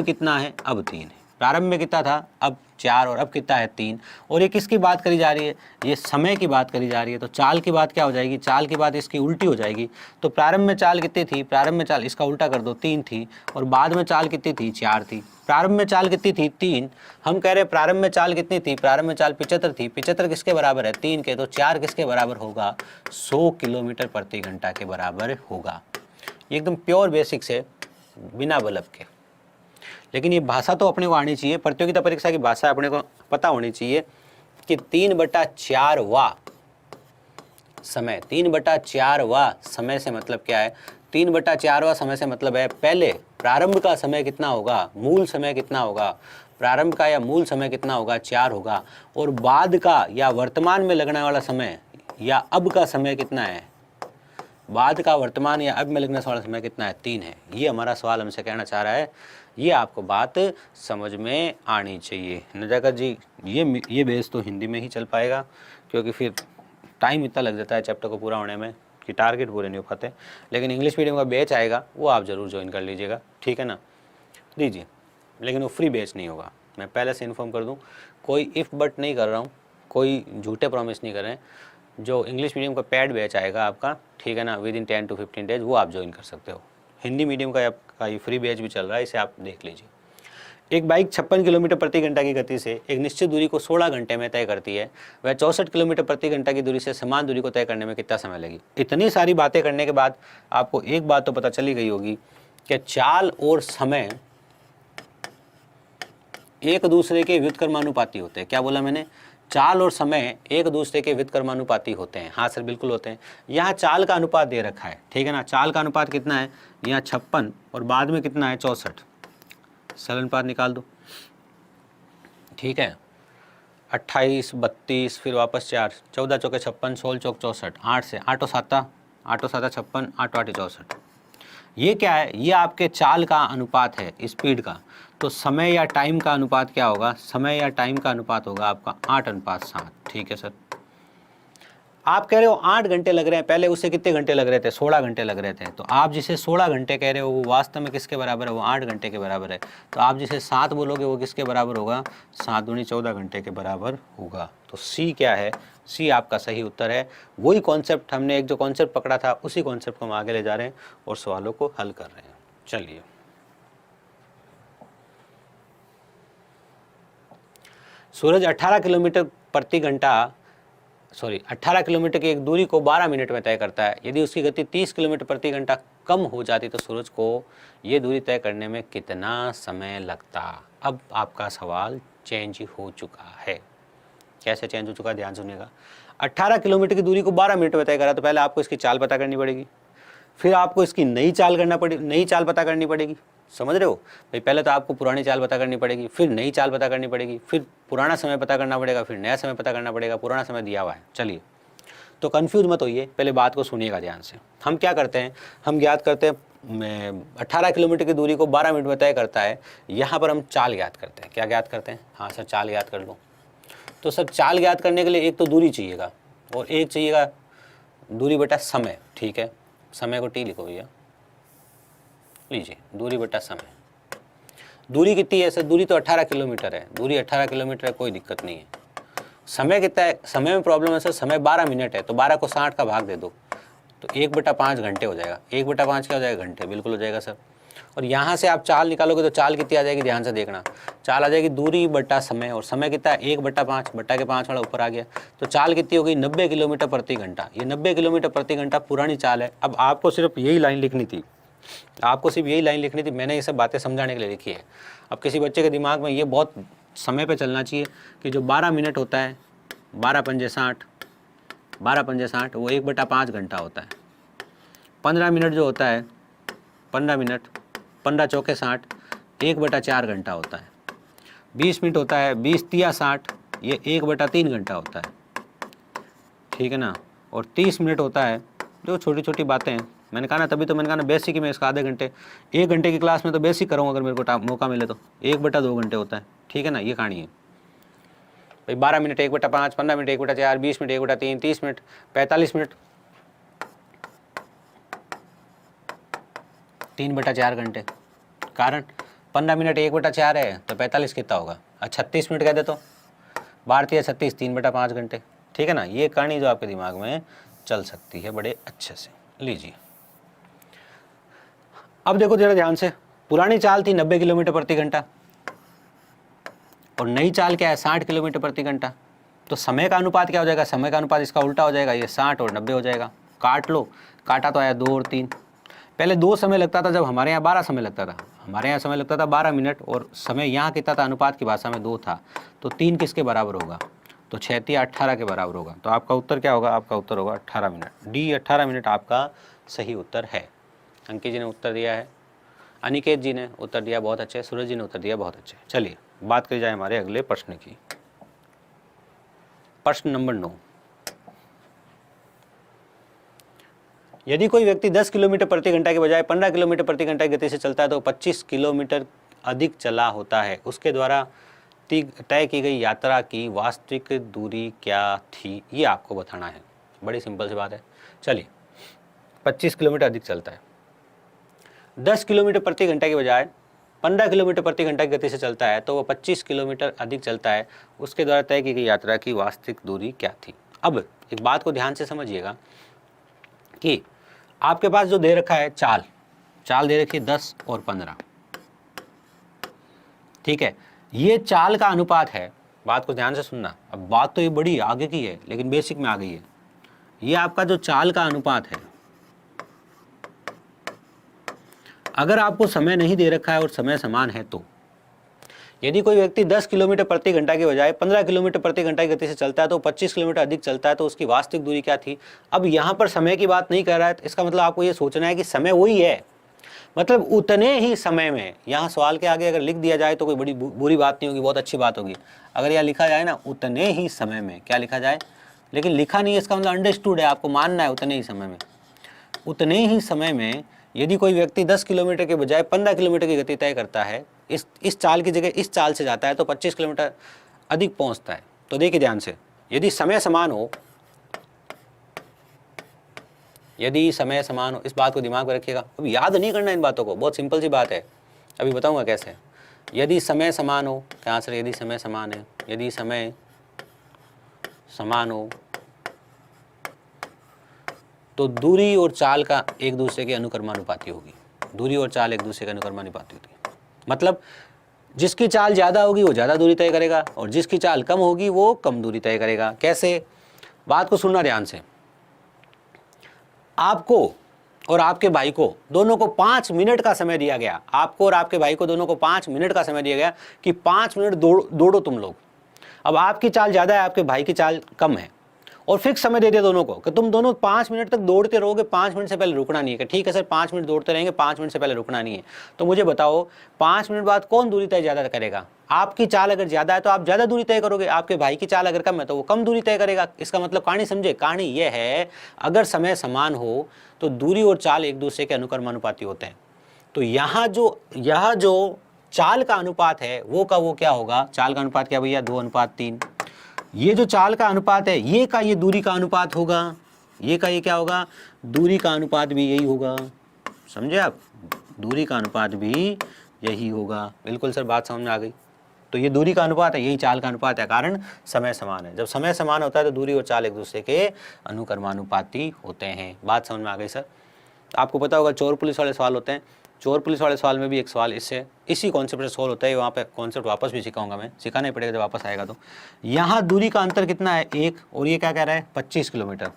कितना है? अब 3 है। प्रारंभ में कितना था? अब 4, और अब कितना है? 3। और ये किसकी बात करी जा रही है? ये समय की बात करी जा रही है। तो चाल की बात क्या हो जाएगी? चाल की बात इसकी उल्टी हो जाएगी। तो प्रारंभ में चाल कितनी थी? प्रारंभ में चाल इसका उल्टा कर दो, 3 थी। और बाद में चाल कितनी थी? 4 थी। प्रारंभ में चाल कितनी थी? 3। हम कह रहे हैं प्रारंभ में चाल कितनी थी? प्रारंभ में चाल 75 थी। 75 किसके बराबर है? 3 के। तो 4 किसके बराबर होगा? 100 किलोमीटर प्रति घंटा के बराबर होगा। ये एकदम प्योर बेसिक से, बिना बल्ब के। लेकिन ये भाषा तो अपने को आनी चाहिए, प्रतियोगिता परीक्षा की भाषा अपने को पता होनी चाहिए कि 3/4वां समय, 3/4वां समय से मतलब क्या है? 3/4वां समय से मतलब है पहले प्रारंभ का समय कितना होगा, मूल समय कितना होगा, प्रारंभ का या मूल समय कितना होगा? 4 होगा। और बाद का या वर्तमान में लगने वाला समय या अब का समय कितना है? बाद का, वर्तमान या अब में लगने वाला समय कितना है? 3 है। ये हमारा सवाल हमसे कहना चाह रहा है। ये आपको बात समझ में आनी चाहिए। नजाकत जी, ये बेस तो हिंदी में ही चल पाएगा, क्योंकि फिर टाइम इतना लग जाता है चैप्टर को पूरा होने में कि टारगेट पूरे नहीं हो पाते। लेकिन इंग्लिश मीडियम का बैच आएगा, वो आप ज़रूर ज्वाइन कर लीजिएगा। ठीक है ना, लीजिए। लेकिन वो फ्री बैच नहीं होगा, मैं पहले से इन्फॉर्म कर दूँ। कोई इफ़ बट नहीं कर रहा हूँ, कोई झूठे प्रॉमिस नहीं कर रहे हैं। जो इंग्लिश मीडियम का पैड बैच आएगा आपका, ठीक है ना, विद इन 10 to 15 डेज, वो आप ज्वाइन कर सकते हो। हिंदी मीडियम का आपका ये फ्री बैच भी चल रहा है, इसे आप देख लीजिए। एक बाइक 56 किलोमीटर प्रति घंटा की गति से एक निश्चित दूरी को 16 घंटे में तय करती है। वह 64 किलोमीटर प्रति घंटा की दूरी से समान दूरी को तय करने में कितना समय लगेगी? इतनी सारी बातें करने के बाद आपको एक बात तो पता चली गई होगी कि चाल और समय एक दूसरे के व्युत्क्रमानुपाती होते हैं। क्या बोला मैंने? चाल और समय एक दूसरे के व्युत्क्रमानुपाती होते हैं। हाँ सर, बिल्कुल होते हैं। यहाँ चाल का अनुपात दे रखा है, ठीक है ना। चाल का अनुपात कितना है? यहाँ 56 और बाद में कितना है? 64। सरल अनुपात निकाल दो, ठीक है। 28, 32, फिर वापस 4, 14 चौके 56, 16 चौक 64, 8 से 8 और 7 56, 8 8 64। ये क्या है? ये आपके चाल का अनुपात है, स्पीड का। तो समय या टाइम का अनुपात क्या होगा? समय या टाइम का अनुपात होगा आपका 8:7। ठीक है सर। आप कह रहे हो 8 घंटे लग रहे हैं, पहले उससे कितने घंटे लग रहे थे? 16 घंटे लग रहे थे। तो आप जिसे 16 घंटे कह रहे हो वो वास्तव में किसके बराबर है? वो 8 घंटे के बराबर है। तो आप जिसे 7 बोलोगे वो किसके बराबर होगा? 7 दूनी 14 घंटे के बराबर होगा। तो सी क्या है? सी आपका सही उत्तर है। वही कॉन्सेप्ट, हमने एक जो कॉन्सेप्ट पकड़ा था उसी कॉन्सेप्ट को हम आगे ले जा रहे हैं और सवालों को हल कर रहे हैं। चलिए, सूरज 18 किलोमीटर प्रति घंटा 18 किलोमीटर की एक दूरी को 12 मिनट में तय करता है। यदि उसकी गति 30 किलोमीटर प्रति घंटा कम हो जाती तो सूरज को ये दूरी तय करने में कितना समय लगता। अब आपका सवाल चेंज हो चुका है। कैसे चेंज हो चुका है, ध्यान सुनिएगा। 18 किलोमीटर की दूरी को 12 मिनट में तय करा तो पहले आपको इसकी चाल पता करनी पड़ेगी, फिर आपको इसकी नई चाल पता करनी पड़ेगी। समझ रहे हो भाई, पहले तो आपको पुरानी चाल पता करनी पड़ेगी, फिर नई चाल पता करनी पड़ेगी, फिर पुराना समय पता करना पड़ेगा, फिर नया समय पता करना पड़ेगा। पुराना समय दिया हुआ है। चलिए, तो कन्फ्यूज मत होइए, पहले बात को सुनिएगा ध्यान से। हम क्या करते हैं, हम ज्ञात करते हैं 18 किलोमीटर की दूरी को 12 मिनट में तय करता है। यहाँ पर हम चाल ज्ञात करते हैं। क्या ज्ञात करते हैं? हाँ सर, चाल ज्ञात कर लो। तो सर चाल ज्ञात करने के लिए एक तो दूरी चाहिएगा और एक चाहिएगा दूरी बटा समय। ठीक है, समय को टी लिखो भैया, लीजिए दूरी बटा समय। दूरी कितनी है सर? दूरी तो 18 किलोमीटर है। दूरी 18 किलोमीटर है, कोई दिक्कत नहीं है। समय कितना है? समय में प्रॉब्लम है सर, समय 12 मिनट है, तो 12 को 60 का भाग दे दो तो 1/5 घंटे हो जाएगा। 1/5 क्या हो जाएगा? घंटे, बिल्कुल हो जाएगा सर। और यहाँ से आप चाल निकालोगे तो चाल कितनी आ जाएगी? ध्यान से देखना, चाल आ जाएगी दूरी बटा समय, और समय कितना है? 1/5, बटा के 5 वाला ऊपर आ गया, तो चाल कितनी हो गई? 90 किलोमीटर प्रति घंटा। ये 90 किलोमीटर प्रति घंटा पुरानी चाल है। अब आपको सिर्फ यही लाइन लिखनी थी, मैंने ये सब बातें समझाने के लिए लिखी है। अब किसी बच्चे के दिमाग में ये बहुत समय पे चलना चाहिए कि जो 12 मिनट होता है, 12 पंजे 60, 12 पंजे 60, वो 1/5 घंटा होता है। 15 मिनट जो होता है, 15 मिनट, 15 चौके 60, 1/4 घंटा होता है। 20 मिनट होता है, 20 तिया 60, ये 1/3 घंटा होता है। ठीक है ना। और 30 मिनट होता है, जो छोटी छोटी बातें हैं, मैंने कहा ना, तभी तो मैंने कहा ना बेसिक ही मैं इसका आधे घंटे, 1 घंटे की क्लास में तो बेसिक करूँगा अगर मेरे को मौका मिले तो। 1/2 घंटे होता है। ठीक है ना, ये कहानी है भाई। 12 minute 1/5, 15 minute 1/4, 20 minute 1/3, 30 minute 45 minute 3/4 घंटे। कारण 15 मिनट 1/4 है तो 45 कितना होगा? 36 मिनट कह दे तो 12 36, 3/5 घंटे। ठीक है ना, ये कहानी जो आपके दिमाग में चल सकती है बड़े अच्छे से। लीजिए, अब देखो जरा ध्यान से, पुरानी चाल थी 90 किलोमीटर प्रति घंटा और नई चाल क्या है? 60 किलोमीटर प्रति घंटा। तो समय का अनुपात क्या हो जाएगा? समय का अनुपात इसका उल्टा हो जाएगा, ये 60 और 90 हो जाएगा। काट लो, काटा तो आया 2 और 3। पहले 2 समय लगता था, जब हमारे यहाँ 12 समय लगता था। हमारे यहाँ समय लगता था 12 मिनट, और समय यहाँ कितना था? अनुपात की भाषा में 2 था। तो 3 किसके बराबर होगा? तो 6 या 18 के बराबर होगा। तो आपका उत्तर क्या होगा? आपका उत्तर होगा 18 मिनट। डी 18 मिनट आपका सही उत्तर है। अंकित जी ने उत्तर दिया है, अनिकेत जी ने उत्तर दिया बहुत अच्छे, सूरज जी ने उत्तर दिया बहुत अच्छे। चलिए बात करी जाए हमारे अगले प्रश्न की। प्रश्न नंबर 9। यदि कोई व्यक्ति 10 किलोमीटर प्रति घंटा के बजाय 15 किलोमीटर प्रति घंटा की गति से चलता है तो 25 किलोमीटर अधिक चला होता है। उसके द्वारा तय की गई यात्रा की वास्तविक दूरी क्या थी? ये आपको बताना है। बड़ी सिंपल सी बात है। चलिए, 25 किलोमीटर अधिक चलता है, 10 किलोमीटर प्रति घंटा के बजाय 15 किलोमीटर प्रति घंटा की गति से चलता है तो वो 25 किलोमीटर अधिक चलता है। उसके द्वारा तय की गई यात्रा की वास्तविक दूरी क्या थी? अब एक बात को ध्यान से समझिएगा कि आपके पास जो दे रखा है चाल दे रखी है 10 और 15। ठीक है, ये चाल का अनुपात है। बात को ध्यान से सुनना। अब बात तो ये बड़ी आगे की है लेकिन बेसिक में आ गई है। ये आपका जो चाल का अनुपात है, अगर आपको समय नहीं दे रखा है और समय समान है तो यदि कोई व्यक्ति 10 किलोमीटर प्रति घंटा के बजाय 15 किलोमीटर प्रति घंटा की गति से चलता है तो 25 किलोमीटर अधिक चलता है तो उसकी वास्तविक दूरी क्या थी? अब यहाँ पर समय की बात नहीं कर रहा है, तो इसका मतलब आपको ये सोचना है कि समय वही है, मतलब उतने ही समय में। यहाँ सवाल के आगे अगर लिख दिया जाए तो कोई बड़ी बुरी बात नहीं होगी, बहुत अच्छी बात होगी। अगर यहाँ लिखा जाए ना उतने ही समय में, क्या लिखा जाए, लेकिन लिखा नहीं है, इसका मतलब अंडरस्टूड है, आपको मानना है उतने ही समय में। उतने ही समय में यदि कोई व्यक्ति 10 किलोमीटर के बजाय 15 किलोमीटर की गति तय करता है, इस चाल की जगह इस चाल से जाता है तो 25 किलोमीटर अधिक पहुंचता है। तो देखिए ध्यान से, यदि समय समान हो, इस बात को दिमाग में रखिएगा। अब याद नहीं करना इन बातों को, बहुत सिंपल सी बात है, अभी बताऊंगा कैसे। यदि समय समान हो, क्या आंसर? यदि समय समान है, यदि समय समान हो तो दूरी और चाल का एक दूसरे के अनुक्रमानुपाती होगी। दूरी और चाल एक दूसरे के अनुक्रमानुपाती होती है। मतलब जिसकी चाल ज़्यादा होगी वो ज़्यादा दूरी तय करेगा और जिसकी चाल कम होगी वो कम दूरी तय करेगा। कैसे? बात को सुनना ध्यान से। आपको और आपके भाई को दोनों को 5 मिनट का समय दिया गया। आपको और आपके भाई को दोनों को 5 मिनट का समय दिया गया कि 5 मिनट दौड़ो तुम लोग। अब आपकी चाल ज़्यादा है, आपके भाई की चाल कम है और फिक्स समय दे दिया दोनों को कि तुम दोनों 5 मिनट तक दौड़ते रहोगे, 5 मिनट से पहले रुकना नहीं है। कि ठीक है सर 5 मिनट दौड़ते रहेंगे, 5 मिनट से पहले रुकना नहीं है। तो मुझे बताओ 5 मिनट बाद कौन दूरी तय ज़्यादा करेगा? आपकी चाल अगर ज़्यादा है तो आप ज़्यादा दूरी तय करोगे, आपके भाई की चाल अगर कम है तो वो कम दूरी तय करेगा। इसका मतलब कहानी समझे? कहानी ये है अगर समय समान हो तो दूरी और चाल एक दूसरे के अनुक्रमानुपाती होते हैं। तो यह जो चाल का अनुपात है वो का वो क्या होगा? चाल का अनुपात क्या भैया? 2:3। ये जो चाल का अनुपात है ये का ये दूरी का अनुपात होगा, ये का ये क्या होगा? दूरी का अनुपात भी यही होगा। समझे आप? दूरी का अनुपात भी यही होगा। बिल्कुल सर, बात समझ में आ गई। तो ये दूरी का अनुपात है, यही चाल का अनुपात है, कारण समय समान है। जब समय समान होता है तो दूरी और चाल एक दूसरे के अनुक्रमानुपाती होते हैं। बात समझ में आ गई सर? आपको पता होगा चोर पुलिस वाले सवाल होते हैं। चोर पुलिस वाले सवाल में भी एक सवाल इसी कॉन्सेप्ट से सॉल्व होता है। वहाँ पे कॉन्सेप्ट वापस भी सिखाऊंगा मैं, सिखाना ही पड़ेगा जब वापस आएगा तो। यहाँ दूरी का अंतर कितना है? 1, और ये क्या कह रहा है? 25 किलोमीटर।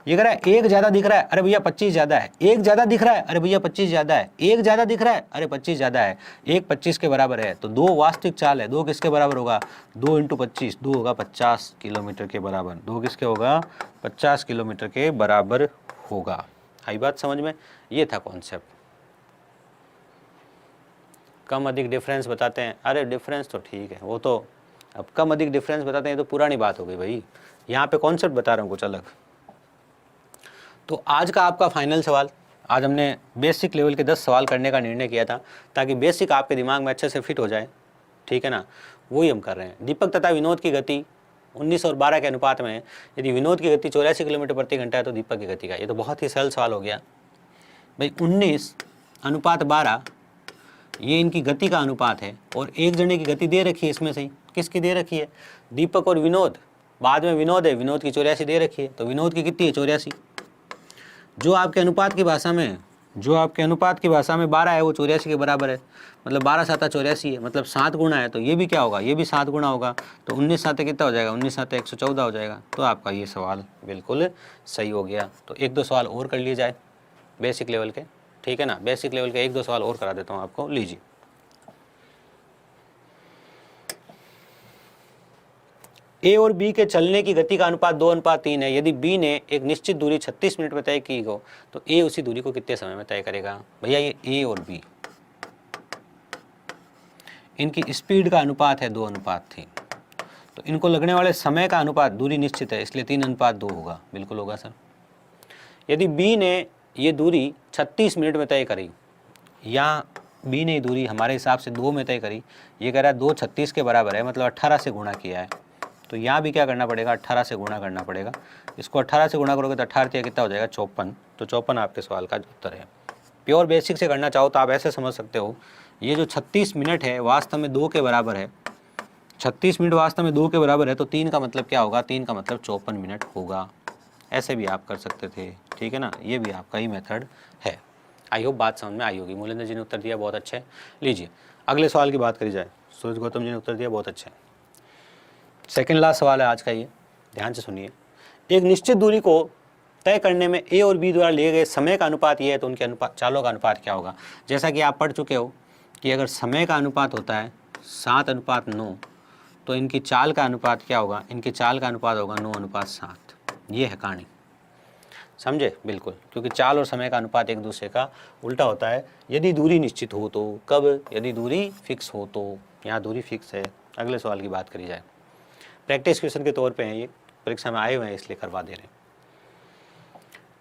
ये कह रहा है 1 ज़्यादा दिख रहा है, अरे भैया 25 ज़्यादा है। 1 ज़्यादा दिख रहा है, अरे भैया 25 ज़्यादा है। 1 ज़्यादा दिख रहा है, अरे 25 ज़्यादा है। 1 25 के बराबर है तो 2 वास्तविक चाल है। 2 किसके बराबर होगा? 2 × 25, 2 होगा 50 किलोमीटर के बराबर। 2 किसके होगा? 50 किलोमीटर के बराबर होगा। आई बात समझ में? ये था कॉन्सेप्ट। कम अधिक डिफरेंस बताते हैं, अरे डिफरेंस तो ठीक है, वो तो अब कम अधिक डिफरेंस बताते हैं तो पुरानी बात हो गई भाई। यहाँ पे कॉन्सेप्ट बता रहा हूँ कुछ अलग। तो आज का आपका फाइनल सवाल, आज हमने बेसिक लेवल के 10 सवाल करने का निर्णय किया था ताकि बेसिक आपके दिमाग में अच्छे से फिट हो जाए, ठीक है ना? वही हम कर रहे हैं। दीपक तथा विनोद की गति 19 और 12 के अनुपात में यदि विनोद की गति 84 किलोमीटर प्रति घंटा है तो दीपक की गति का। ये तो बहुत ही सरल सवाल हो गया भाई। 19:12 ये इनकी गति का अनुपात है और एक जने की गति दे रखी है इसमें से। किसकी दे रखी है? दीपक और विनोद। बाद में विनोद है, विनोद की 84 दे रखी है, तो विनोद की कितनी है? 84। जो आपके अनुपात की भाषा में 12 है वो 84 के बराबर है। मतलब 12 7 84 है, मतलब 7 गुना है। तो ये भी क्या होगा? ये भी 7 गुना होगा। तो 19 7 कितना हो जाएगा? 19 7 114 हो जाएगा। तो आपका ये सवाल बिल्कुल सही हो गया। तो 1-2 सवाल और कर लिए जाए बेसिक लेवल के, ठीक है ना? बेसिक लेवल के 1-2 सवाल और करा देता हूँ आपको। लीजिए, ए और बी के चलने की गति का अनुपात 2:3 है। यदि बी ने एक निश्चित दूरी 36 मिनट में तय की हो तो ए उसी दूरी को कितने समय में तय करेगा? भैया ये ए और बी इनकी स्पीड का अनुपात है 2:3, तो इनको लगने वाले समय का अनुपात, दूरी निश्चित है इसलिए 3:2 होगा। बिल्कुल होगा सर। यदि बी ने ये दूरी 36 मिनट में तय करी, या बी ने दूरी हमारे हिसाब से 2 में तय करी, ये कह रहा है 2 36 के बराबर है, मतलब 18 से गुणा किया है। तो यहाँ भी क्या करना पड़ेगा? 18 से गुणा करना पड़ेगा। इसको 18 से गुणा करोगे तो 18 कितना हो जाएगा? 54। तो 54 आपके सवाल का उत्तर है। प्योर बेसिक से करना चाहो तो आप ऐसे समझ सकते हो, ये जो 36 मिनट है वास्तव में 2 के बराबर है। 36 मिनट वास्तव में 2 के बराबर है, तो 3 का मतलब क्या होगा? 3 का मतलब 54 मिनट होगा। ऐसे भी आप कर सकते थे, ठीक है ना? ये भी आपका ही मेथड है। आई होप बात समझ में आई होगी। मूलेंद्र जी ने उत्तर दिया, बहुत अच्छे। लीजिए अगले सवाल की बात करी जाए। सूरज गौतम जी ने उत्तर दिया, बहुत अच्छे। सेकेंड लास्ट सवाल है आज का, ये ध्यान से सुनिए। एक निश्चित दूरी को तय करने में ए और बी द्वारा लिए गए समय का अनुपात ये है तो उनके चालों का अनुपात क्या होगा? जैसा कि आप पढ़ चुके हो कि अगर समय का अनुपात होता है 7:9 तो इनकी चाल का अनुपात क्या होगा? इनकी चाल का अनुपात होगा 9:7। ये है कहानी, समझे? बिल्कुल, क्योंकि चाल और समय का अनुपात एक दूसरे का उल्टा होता है। यदि दूरी निश्चित हो तो कब? यदि दूरी फिक्स हो तो। यहाँ दूरी फिक्स है। अगले सवाल की बात करी जाए, प्रैक्टिस क्वेश्चन के तौर पे हैं, ये परीक्षा में आए हुए हैं इसलिए करवा दे रहे हैं।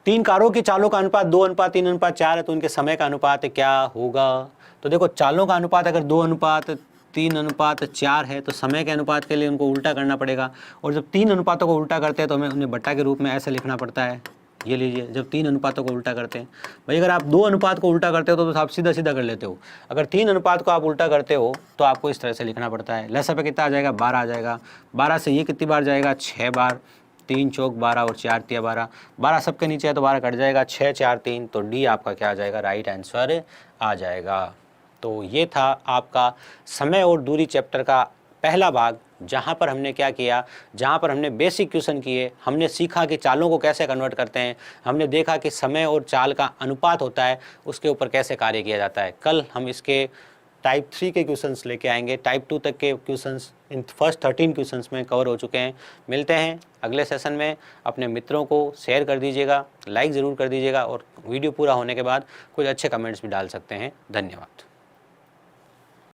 3 कारों की चालों का अनुपात 2:3:4 है तो उनके समय का अनुपात क्या होगा? तो देखो, चालों का अनुपात अगर 2:3:4 है तो समय के अनुपात के लिए उनको उल्टा करना पड़ेगा। और जब 3 अनुपातों को उल्टा करते हैं तो हमें उन्हें बट्टा के रूप में ऐसे लिखना पड़ता है। ये लीजिए, जब 3 अनुपातों को उल्टा करते हैं, भाई अगर आप 2 अनुपात को उल्टा करते हो तो आप सीधा सीधा कर लेते हो। अगर 3 अनुपात को आप उल्टा करते हो तो आपको इस तरह से लिखना पड़ता है। लसा पे कितना आ जाएगा? 12 आ जाएगा। 12 से ये कितनी बार जाएगा? 6 बार। 3 चौक 12 और 4 तिया 12। 12 सबके नीचे है तो 12 कट जाएगा। 6 4 3, तो डी आपका क्या आ जाएगा? राइट आंसर आ जाएगा। तो ये था आपका समय और दूरी चैप्टर का पहला भाग, जहाँ पर हमने क्या किया, जहाँ पर हमने बेसिक क्वेश्चन किए, हमने सीखा कि चालों को कैसे कन्वर्ट करते हैं, हमने देखा कि समय और चाल का अनुपात होता है, उसके ऊपर कैसे कार्य किया जाता है। कल हम इसके टाइप 3 के क्वेश्चंस लेके आएंगे। टाइप 2 तक के क्वेश्चंस इन फर्स्ट 13 क्वेश्चंस में कवर हो चुके हैं। मिलते हैं अगले सेशन में। अपने मित्रों को शेयर कर दीजिएगा, लाइक ज़रूर कर दीजिएगा और वीडियो पूरा होने के बाद कुछ अच्छे कमेंट्स भी डाल सकते हैं। धन्यवाद।